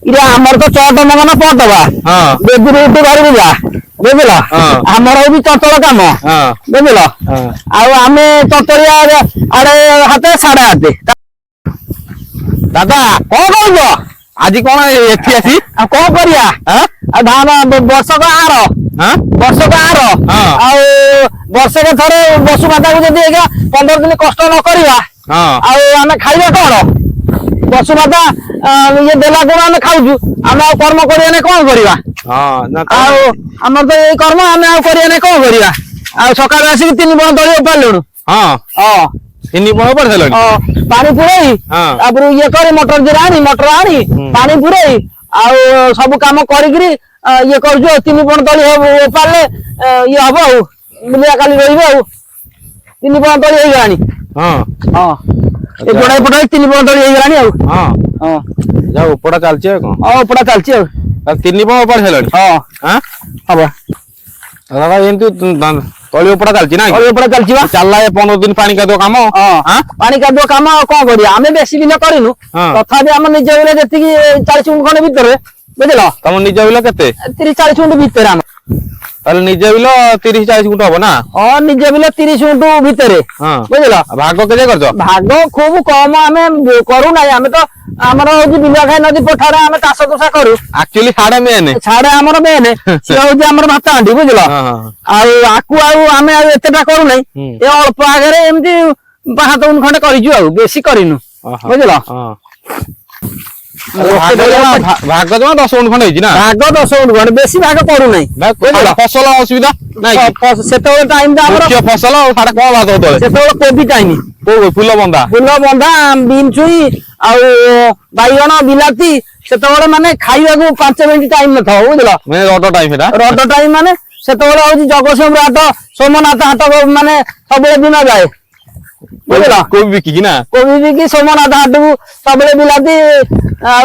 इरा हमर तो चट मगन पटवा हां बेदी रोटी घर जा बुझला हमर भी चटल काम हां बुझला आ हमें चटलिया अरे हाथे साढ़े हाथे दादा कौन कहलो आज कौन एथि आसी आ कौन करिया हां आ धान वर्ष का आरो हां वर्ष का आरो आ वर्ष के थरे बसु माता को जदी 15 दिन कष्ट न करिया हां आ हमें खाइबा कोन बसु माता ये देला गुण हम खाऊजु हम कर्म करिया ने कोन करिया हां ना हमर तो ये कर्म हम करिया ने कोन करिया आ सकाळ आसी 3 बण दळियो पाललु हां हां 3 बण पर देलनि पानी पुरई तापर ये करे मोटर जरानी मोटर आनी पानी पुरई आ सब काम करिकरी ये करजो 3 बण दळि पाले ये हबो बुलिया काली रहिबो 3 बण दळि हे गानी हां हां ए जोड़ाई पटाई 3 बण दळि हे गानी हां हां जा उपडा चलछि कोन उपडा चलछि 3 बण पर हेलनि हां हां हबो दादा एंतु तळि उपडा चलछि ना तळि उपडा चलछि बा चलला 15 दिन पानी का दो काम हां पानी का दो काम कोन करिया हमें बेसी दिन करिनु तथापि हम निज बेले जति 40 मिनिट खने भीतर बुझलो तम निज बेले केते 30 40 मिनिट भीतर हम ताले निज बेले 30 40 मिनिट होबो ना हां निज बेले 30 मिनिट भीतर हां बुझलो भाग केजे करजो भाग खूब कम हमें करू ना हमें तो हमर होजी बिलिया खाई नदी पठारे हमें तास तोसा करू एक्चुअली छाड़े हमर मेन से होजी हमर भात आंडी बुझलो आ आकु आ हमें एतेटा करू नै ए अल्प आगरे एमती 5 उन खंडे करिजु आ बेसी करिनु बुझलो हां भाग जमा 10 उन खंडे हिजी ना भाग 10 उन खंडे बेसी भाग करू नै बुझलो फसल असुविधा नै सेतो टाइम दा हमर फसल साडे को भाग होतले सेतो कोबी टाइम फूल बंदा बीन छुई आ बाइगण बिलाती सेतबेले माने खाइबा को 5 मिनिट टाइम न था बुझलो माने रड टाइम माने सेतबेले होजी जगतसिंहपुर हाट सोमनाथ हाट माने सबले दिन जाए बुझलो कोबी बिकी सोमनाथ हाट को सबले बिलाती आ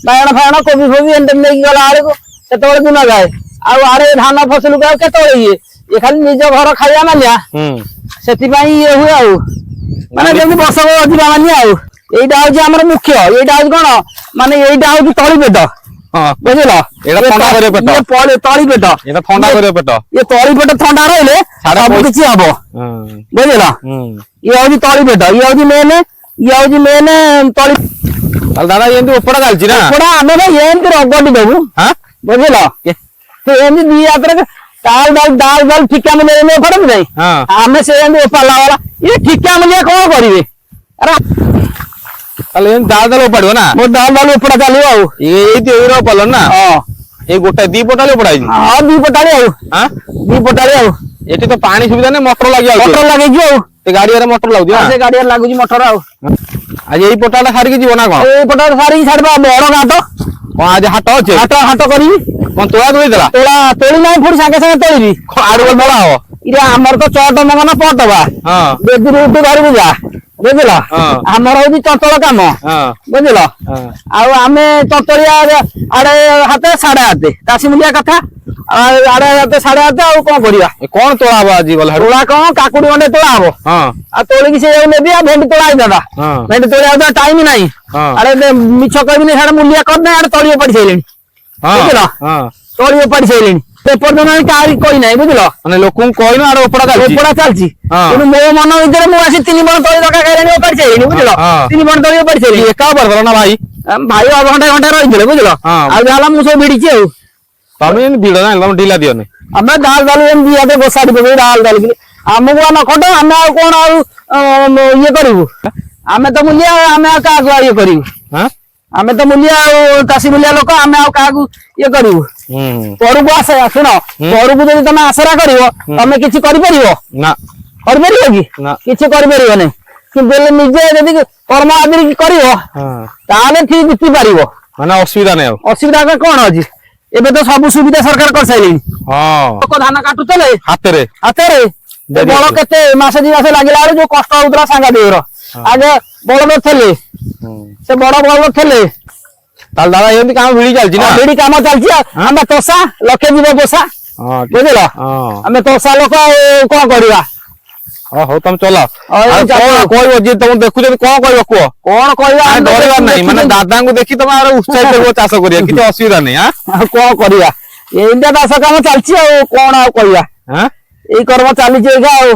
बाइगण फाइगण कोबी फोबी एंड लेकी गला आरे को सेतबेले दिन जाए आ आरे धान फसल को केतबेले ये खाली निज घर खाइया मानिया सेति पई ये हुए आ माने जेमि वर्ष को अधिका मानिया आ एटा होजी हमर मुख्य एटा होजी कोन माने एटा होजी तळी पेट हां बुझलो एटा ठंडा करे पेट ये पळे तळी पेट एटा ठंडा करे पेट ये तळी पेट ठंडा रहले सब किछि हबो बुझलो ये होजी तळी पेट ये होजी मेन तळी दादा एंती उपडा गालछि ना उपडा हमें ना एंती रगडी देबु हां बुझलो तो एंती दी यात्रा दाल ठिका में ले फरक नहीं हां हमें से एंती उपाला वाला ये ठिका में कोन करिवे अरे ताले दाल पड़ो ना मो दाल उपड़ा चलियो आ एती एरो पलन ना हां ए गोटा दी पोटाले पड़ाई हां दी पोटाले आ हां दी पोटाले आ एटी तो पानी सुविधा ने मोटर लागि जो ते गाड़ी रे मोटर लागु दिया से गाड़ी रे लागु जी मोटर आ आज एई पोटाला सारी की जीवना कोन ए पोटाला सारी की छाड़बा बड़ घाट कोन आज हाट अछि हाट करी कोन तोला दोई देला तोली नाही फुडी संगे तोली आडो बड़ा हो इरा हमर तो चट मगन पटवा हां बेदी रोटी घर जा बुझला हमर होजी चटल काम बुझला आ हमें चटलिया आड़े हाथे साढ़े हाथे तासी मुलिया कथा आड़े हाथे साढ़े हाथे आ कोन करिया कोन तोला आबो आज गला तोला कोन काकुडी गंडे तोला आबो हां आ तोली की से नेबी आ भेंडी तोला आई दादा भेंडी तोला आ टाइम नाही अरे मिछ कहबी ने साडे मुलिया करने आड़े तळियो पड़ी छैलेनी बुझला हां तळियो पड़ी छैलेनी पेपर दोना कारी कोई नाही बुझलो माने लोकन कोइनो आरो उपडा चलछि किनु मो मन इधर मो आसी 3 बण तळी दका खाइलेनी ओपड़ छैलेनी बुझलो 3 बण तळी ओपड़ छैलेनी एका बर ना भाई घंटा रहि गेले बुझलो आ जाला मु सब भिडी छी आ तमे भिडो ना तमे ढीला दियो ने हमें दाल एम दिया दे गोसाडी बे दाल की हमको न खटो हमें आ कोन आ ये करिवु हमें तो मुलिया हमें का ये करिवु हां हमें तो मुलिया तासी मुलिया लोक हमें आ का ये करिवु परु को आसे सुनो परु को जदी तमे आसरा करिवो तमे किछि करि परिवो ना करि परिवो की किछि करि परिवो नै कि बेले निजे जदी कर्म आदि करिवो ताले ठीक जिति परिवो माने असुविधा नै असुविधा का कोन अछि एबे तो सब सुविधा सरकार कर साइलिनी हां लोक धान काटुतले हाथे रे बड़ केते मासे दी मासे लागिला जो कष्ट होतरा सांगा देरो आगे बड़ थले से बड़ थले ताल दादा एमती काम भिड़ी चलछि ना भिड़ी काम चलछि हम तोसा लखे जीव पोसा हां बुझलो हमें तोसा लोक कोन करिवा ହଉ ତମେ ଚଲାଅ କହିବ ଯିଏ ତମକୁ ଦେଖୁଛନ୍ତି କଣ କହିବ କୁହ କଣ କହିବା ଡରିବାର ନାହିଁ ମାନେ ଦାଦାଙ୍କୁ ଦେଖି ତମେ ଆର ଉତ୍ସାହିତ କରିବ ଚାଷ କରିବା କିଛି ଅସୁବିଧା ନାହିଁ ଆଉ କଣ କରିବା ଏଇଟା ଚାଷ କାମ ଚାଲିଛି ଆଉ କଣ ଆଉ କହିବା ଏଇ କର୍ମ ଚାଲିଛି ଏଇଟା ଆଉ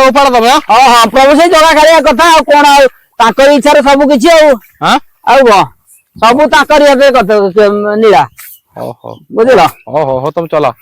ଉପାଡ ତମେ ହଁ ପ୍ରଭୁ ସେଇ ଜଗା ଖାଇବା କଥା ଆଉ କଣ ଆଉ ତାଙ୍କରି ଇଚ୍ଛାରେ ସବୁ କିଛି ଆଉ କଣ ସବୁ ତାଙ୍କରି କଥା ନୀଳା ବୁଝିଲ ହଉ ତମେ ଚଲାଅ